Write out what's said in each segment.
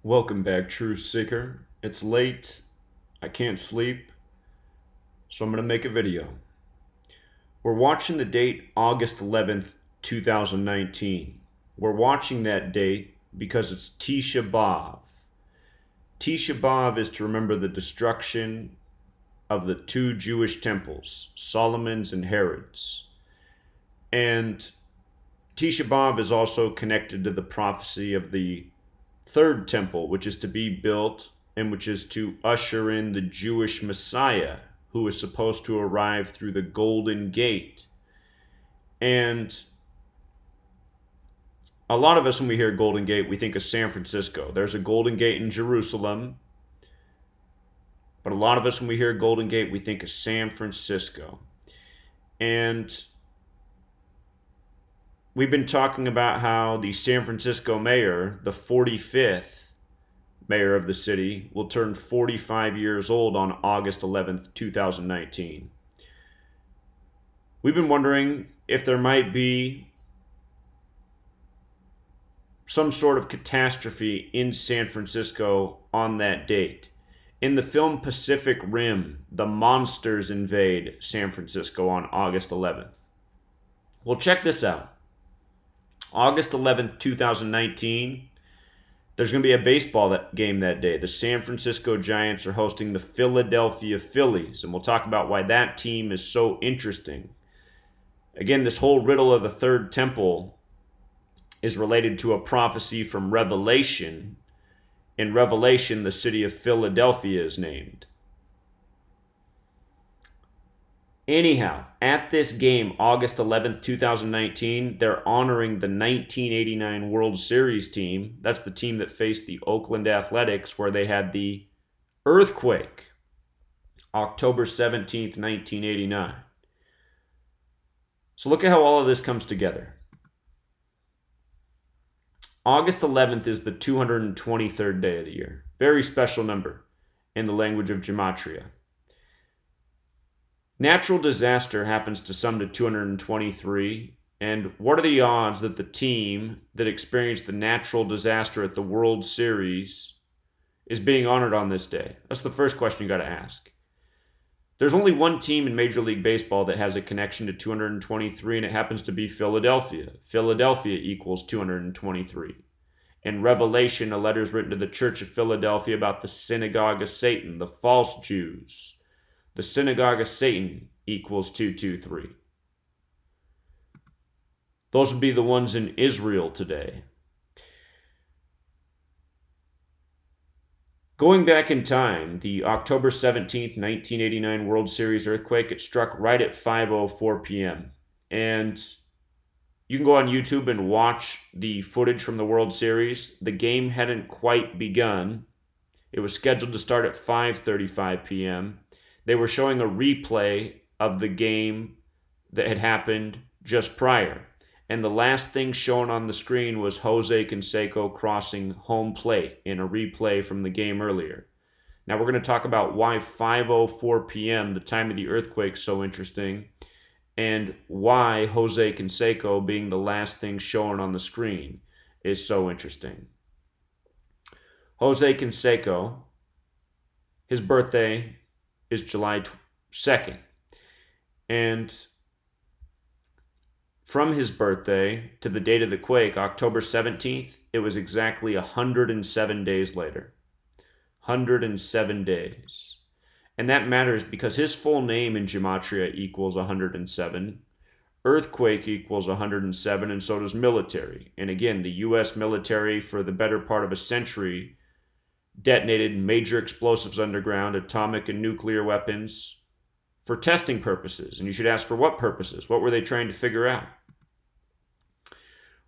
Welcome back, Truth Seeker. It's late, I can't sleep, so I'm going to make a video. We're watching the date August 11th, 2019. We're watching that date because it's Tisha B'Av. Tisha B'Av is to remember the destruction of the two Jewish temples, Solomon's and Herod's. And Tisha B'Av is also connected to the prophecy of the third temple, which is to be built and which is to usher in the Jewish Messiah, who is supposed to arrive through the Golden Gate. And a lot of us, when we hear Golden Gate, we think of San Francisco. There's a Golden Gate in Jerusalem. But a lot of us, when we hear Golden Gate, we think of San Francisco. And we've been talking about how the San Francisco mayor, the 45th mayor of the city, will turn 45 years old on August 11th, 2019. We've been wondering if there might be some sort of catastrophe in San Francisco on that date. In the film Pacific Rim, the monsters invade San Francisco on August 11th. Well, check this out. August 11th, 2019, there's going to be a baseball game that day. The San Francisco Giants are hosting the Philadelphia Phillies, and we'll talk about why that team is so interesting. Again, this whole riddle of the third temple is related to a prophecy from Revelation. In Revelation, the city of Philadelphia is named. Anyhow, at this game, August 11th, 2019, they're honoring the 1989 World Series team. That's the team that faced the Oakland Athletics, where they had the earthquake, October 17th, 1989. So look at how all of this comes together. August 11th is the 223rd day of the year. Very special number in the language of Gematria. Natural disaster happens to sum to 223, and what are the odds that the team that experienced the natural disaster at the World Series is being honored on this day? That's the first question you got to ask. There's only one team in Major League Baseball that has a connection to 223, and it happens to be Philadelphia. Philadelphia equals 223. In Revelation, a letter is written to the Church of Philadelphia about the synagogue of Satan, the false Jews. The synagogue of Satan equals 223. Those would be the ones in Israel today. Going back in time, the October 17th, 1989 World Series earthquake, it struck right at 5:04 p.m. And you can go on YouTube and watch the footage from the World Series. The game hadn't quite begun. It was scheduled to start at 5:35 p.m. They were showing a replay of the game that had happened just prior. And the last thing shown on the screen was Jose Canseco crossing home plate in a replay from the game earlier. Now we're going to talk about why 5:04 p.m., the time of the earthquake, is so interesting, and why Jose Canseco being the last thing shown on the screen is so interesting. Jose Canseco, his birthday is July 2nd. And from his birthday to the date of the quake, October 17th, it was exactly 107 days later. 107 days. And that matters because his full name in Gematria equals 107. Earthquake equals 107, and so does military. And again, the U.S. military, for the better part of a century, detonated major explosives underground, atomic and nuclear weapons, for testing purposes. And you should ask, for what purposes? What were they trying to figure out?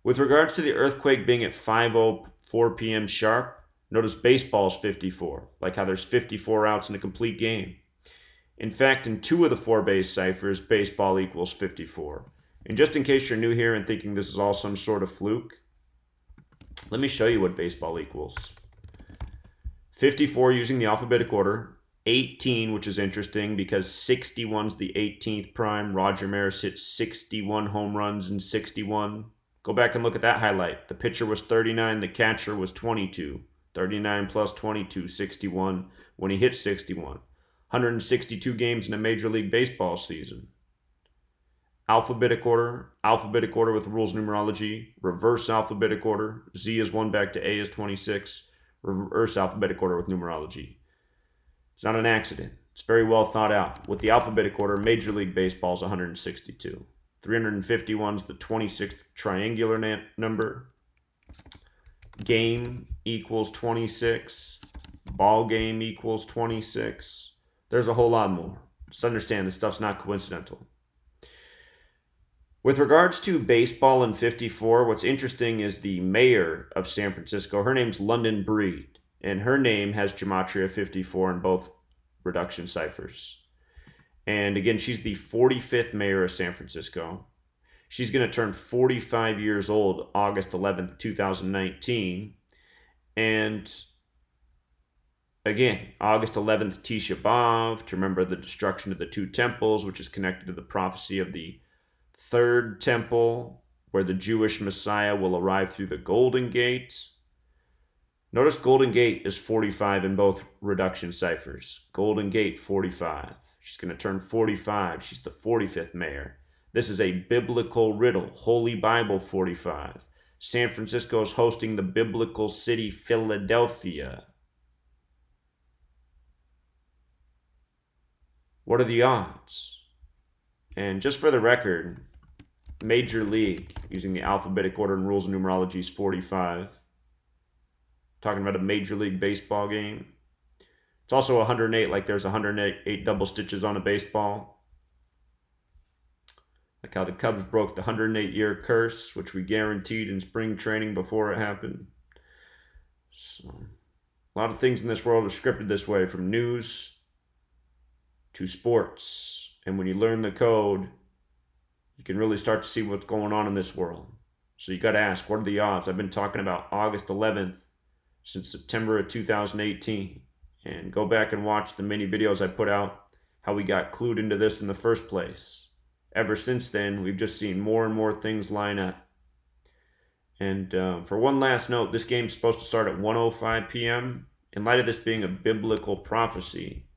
With regards to the earthquake being at 5:04 p.m. sharp, notice baseball's 54, like how there's 54 outs in a complete game. In fact, in 2 of the 4 base ciphers, baseball equals 54. And just in case you're new here and thinking this is all some sort of fluke, let me show you what baseball equals. 54 using the alphabetic order, 18, which is interesting because 61's the 18th prime. Roger Maris hit 61 home runs in 61. Go back and look at that highlight. The pitcher was 39, the catcher was 22. 39 plus 22, 61 when he hits 61. 162 games in a Major League Baseball season. Alphabetic order with rules numerology, reverse alphabetic order, Z is 1 back to A is 26, reverse alphabetic order with numerology. It's not an accident. It's very well thought out. With the alphabetic order, Major League Baseball is 162. 351 is the 26th triangular number. Game equals 26. Ball game equals 26. There's a whole lot more. Just understand this stuff's not coincidental. With regards to baseball in 54, what's interesting is the mayor of San Francisco. Her name's London Breed, and her name has Gematria 54 in both reduction ciphers. And again, she's the 45th mayor of San Francisco. She's going to turn 45 years old August 11th, 2019. And again, August 11th, Tisha B'Av, to remember the destruction of the two temples, which is connected to the prophecy of the third temple, where the Jewish Messiah will arrive through the Golden Gate. Notice Golden Gate is 45 in both reduction ciphers. Golden Gate, 45. She's going to turn 45. She's the 45th mayor. This is a biblical riddle. Holy Bible, 45. San Francisco is hosting the biblical city Philadelphia. What are the odds? And just for the record, Major League, using the alphabetic order and rules of numerology, is 45. Talking about a Major League Baseball game. It's also 108, like there's 108 double stitches on a baseball. Like how the Cubs broke the 108-year curse, which we guaranteed in spring training before it happened. So, a lot of things in this world are scripted this way, from news to sports. And when you learn the code, you can really start to see what's going on in this world. So you got to ask, what are the odds? I've been talking about August 11th since September of 2018. And go back and watch the many videos I put out, how we got clued into this in the first place. Ever since then, we've just seen more and more things line up. And for one last note, this game's supposed to start at 1:05 p.m. In light of this being a biblical prophecy,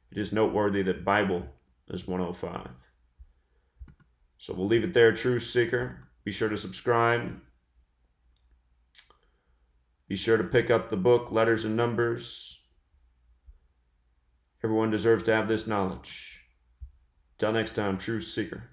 it is noteworthy that Bible is 1:05. So we'll leave it there, Truth Seeker. Be sure to subscribe. Be sure to pick up the book, Letters and Numbers. Everyone deserves to have this knowledge. Till next time, Truth Seeker.